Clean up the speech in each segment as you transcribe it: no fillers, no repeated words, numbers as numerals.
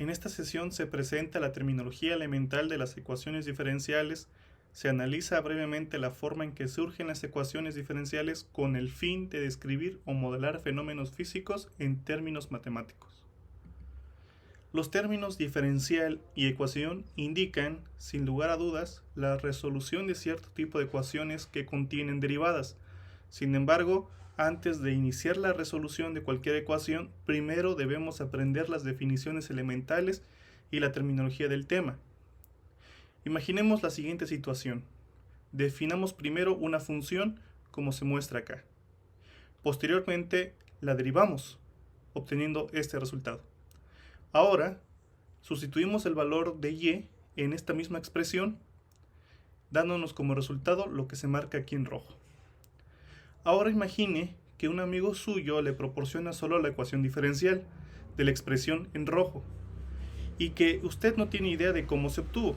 En esta sesión se presenta la terminología elemental de las ecuaciones diferenciales, se analiza brevemente la forma en que surgen las ecuaciones diferenciales con el fin de describir o modelar fenómenos físicos en términos matemáticos. Los términos diferencial y ecuación indican, sin lugar a dudas, la resolución de cierto tipo de ecuaciones que contienen derivadas. Sin embargo, antes de iniciar la resolución de cualquier ecuación, primero debemos aprender las definiciones elementales y la terminología del tema. Imaginemos la siguiente situación. Definamos primero una función como se muestra acá. Posteriormente la derivamos, obteniendo este resultado. Ahora, sustituimos el valor de y en esta misma expresión, dándonos como resultado lo que se marca aquí en rojo. Ahora imagine que un amigo suyo le proporciona solo la ecuación diferencial de la expresión en rojo y que usted no tiene idea de cómo se obtuvo.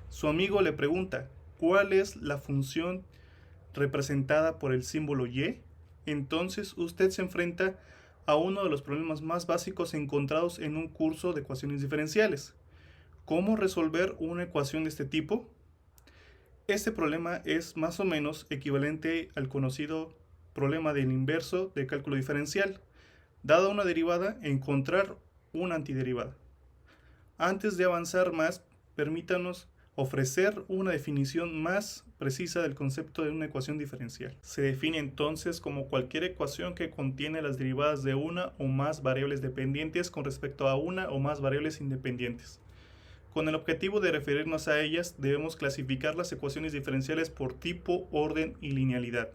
Su amigo le pregunta, ¿cuál es la función representada por el símbolo y? Entonces usted se enfrenta a uno de los problemas más básicos encontrados en un curso de ecuaciones diferenciales. ¿Cómo resolver una ecuación de este tipo? Este problema es más o menos equivalente al conocido problema del inverso de cálculo diferencial. Dada una derivada, encontrar una antiderivada. Antes de avanzar más, permítanos ofrecer una definición más precisa del concepto de una ecuación diferencial. Se define entonces como cualquier ecuación que contiene las derivadas de una o más variables dependientes con respecto a una o más variables independientes. Con el objetivo de referirnos a ellas, debemos clasificar las ecuaciones diferenciales por tipo, orden y linealidad.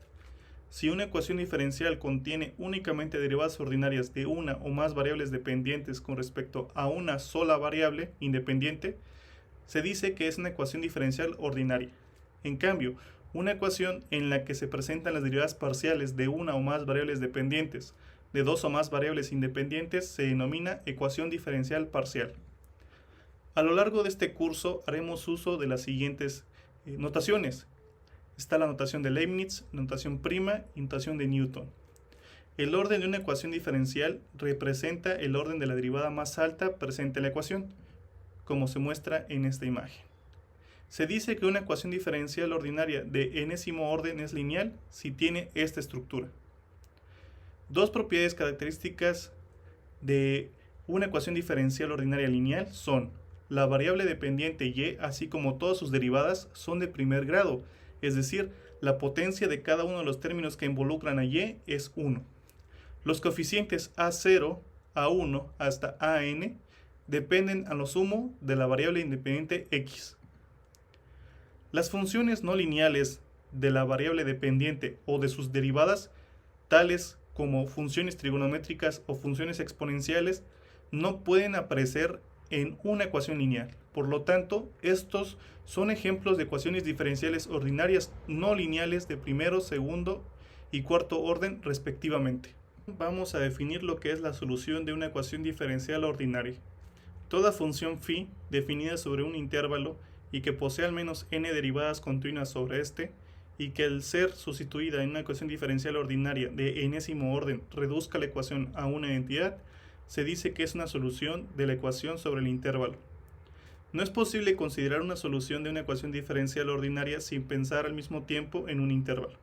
Si una ecuación diferencial contiene únicamente derivadas ordinarias de una o más variables dependientes con respecto a una sola variable independiente, se dice que es una ecuación diferencial ordinaria. En cambio, una ecuación en la que se presentan las derivadas parciales de una o más variables dependientes de dos o más variables independientes se denomina ecuación diferencial parcial. A lo largo de este curso haremos uso de las siguientes notaciones. Está la notación de Leibniz, notación prima y notación de Newton. El orden de una ecuación diferencial representa el orden de la derivada más alta presente en la ecuación, como se muestra en esta imagen. Se dice que una ecuación diferencial ordinaria de enésimo orden es lineal si tiene esta estructura. Dos propiedades características de una ecuación diferencial ordinaria lineal son: la variable dependiente y, así como todas sus derivadas, son de primer grado, es decir, la potencia de cada uno de los términos que involucran a y es 1. Los coeficientes a0, a1 hasta an dependen a lo sumo de la variable independiente x. Las funciones no lineales de la variable dependiente o de sus derivadas, tales como funciones trigonométricas o funciones exponenciales, no pueden aparecer en una ecuación lineal. Por lo tanto, estos son ejemplos de ecuaciones diferenciales ordinarias no lineales de primero, segundo y cuarto orden respectivamente. Vamos a definir lo que es la solución de una ecuación diferencial ordinaria. Toda función phi definida sobre un intervalo y que posee al menos n derivadas continuas sobre este, y que al ser sustituida en una ecuación diferencial ordinaria de enésimo orden reduzca la ecuación a una entidad, se dice que es una solución de la ecuación sobre el intervalo. No es posible considerar una solución de una ecuación diferencial ordinaria sin pensar al mismo tiempo en un intervalo.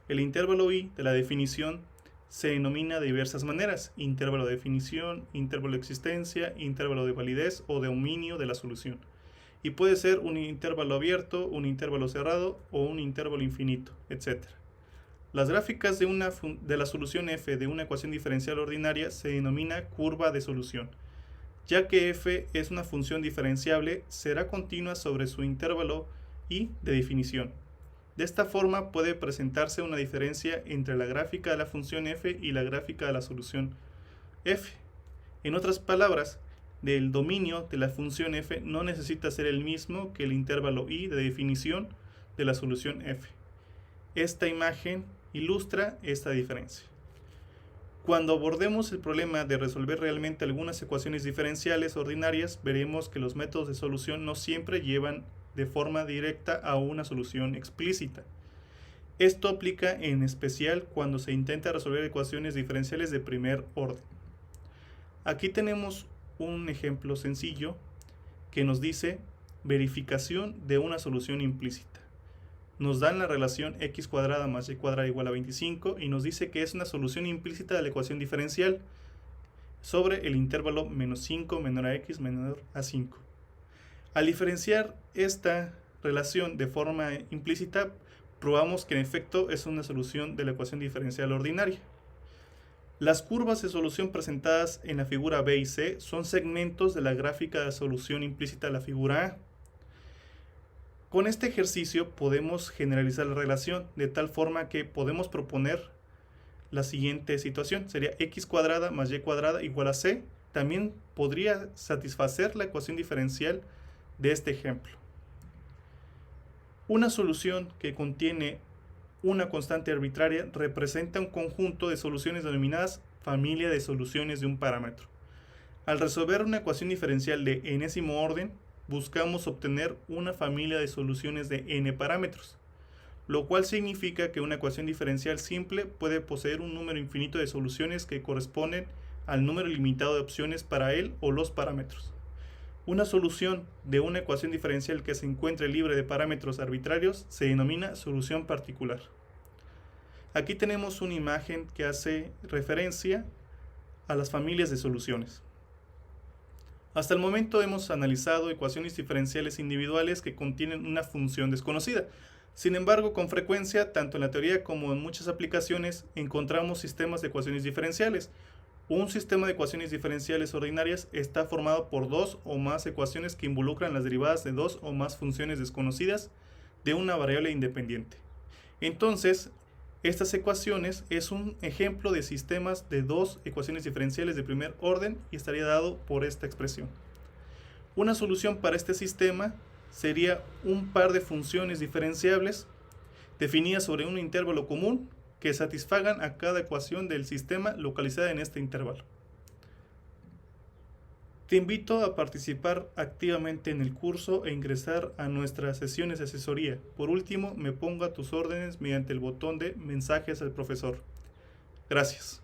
El intervalo i de la definición se denomina de diversas maneras: intervalo de definición, intervalo de existencia, intervalo de validez o de dominio de la solución. Y puede ser un intervalo abierto, un intervalo cerrado o un intervalo infinito, etc. Las gráficas de la solución f de una ecuación diferencial ordinaria se denomina curva de solución. Ya que f es una función diferenciable, será continua sobre su intervalo i de definición. De esta forma puede presentarse una diferencia entre la gráfica de la función f y la gráfica de la solución f. En otras palabras, el dominio de la función f no necesita ser el mismo que el intervalo i de definición de la solución f. Esta imagen ilustra esta diferencia. Cuando abordemos el problema de resolver realmente algunas ecuaciones diferenciales ordinarias, veremos que los métodos de solución no siempre llevan de forma directa a una solución explícita. Esto aplica en especial cuando se intenta resolver ecuaciones diferenciales de primer orden. Aquí tenemos un ejemplo sencillo que nos dice verificación de una solución implícita. Nos dan la relación x cuadrada más y cuadrada igual a 25 y nos dice que es una solución implícita de la ecuación diferencial sobre el intervalo menos 5 menor a x menor a 5. Al diferenciar esta relación de forma implícita, probamos que en efecto es una solución de la ecuación diferencial ordinaria. Las curvas de solución presentadas en la figura B y C son segmentos de la gráfica de solución implícita de la figura A. Con este ejercicio podemos generalizar la relación de tal forma que podemos proponer la siguiente situación. Sería x cuadrada más y cuadrada igual a c. También podría satisfacer la ecuación diferencial de este ejemplo. Una solución que contiene una constante arbitraria representa un conjunto de soluciones denominadas familia de soluciones de un parámetro. Al resolver una ecuación diferencial de enésimo orden, buscamos obtener una familia de soluciones de n parámetros, lo cual significa que una ecuación diferencial simple puede poseer un número infinito de soluciones que corresponden al número limitado de opciones para él o los parámetros. Una solución de una ecuación diferencial que se encuentre libre de parámetros arbitrarios se denomina solución particular. Aquí tenemos una imagen que hace referencia a las familias de soluciones. Hasta el momento hemos analizado ecuaciones diferenciales individuales que contienen una función desconocida. Sin embargo, con frecuencia, tanto en la teoría como en muchas aplicaciones, encontramos sistemas de ecuaciones diferenciales. Un sistema de ecuaciones diferenciales ordinarias está formado por dos o más ecuaciones que involucran las derivadas de dos o más funciones desconocidas de una variable independiente. Entonces, estas ecuaciones es un ejemplo de sistemas de dos ecuaciones diferenciales de primer orden y estaría dado por esta expresión. Una solución para este sistema sería un par de funciones diferenciables definidas sobre un intervalo común que satisfagan a cada ecuación del sistema localizada en este intervalo. Te invito a participar activamente en el curso e ingresar a nuestras sesiones de asesoría. Por último, me pongo a tus órdenes mediante el botón de mensajes al profesor. Gracias.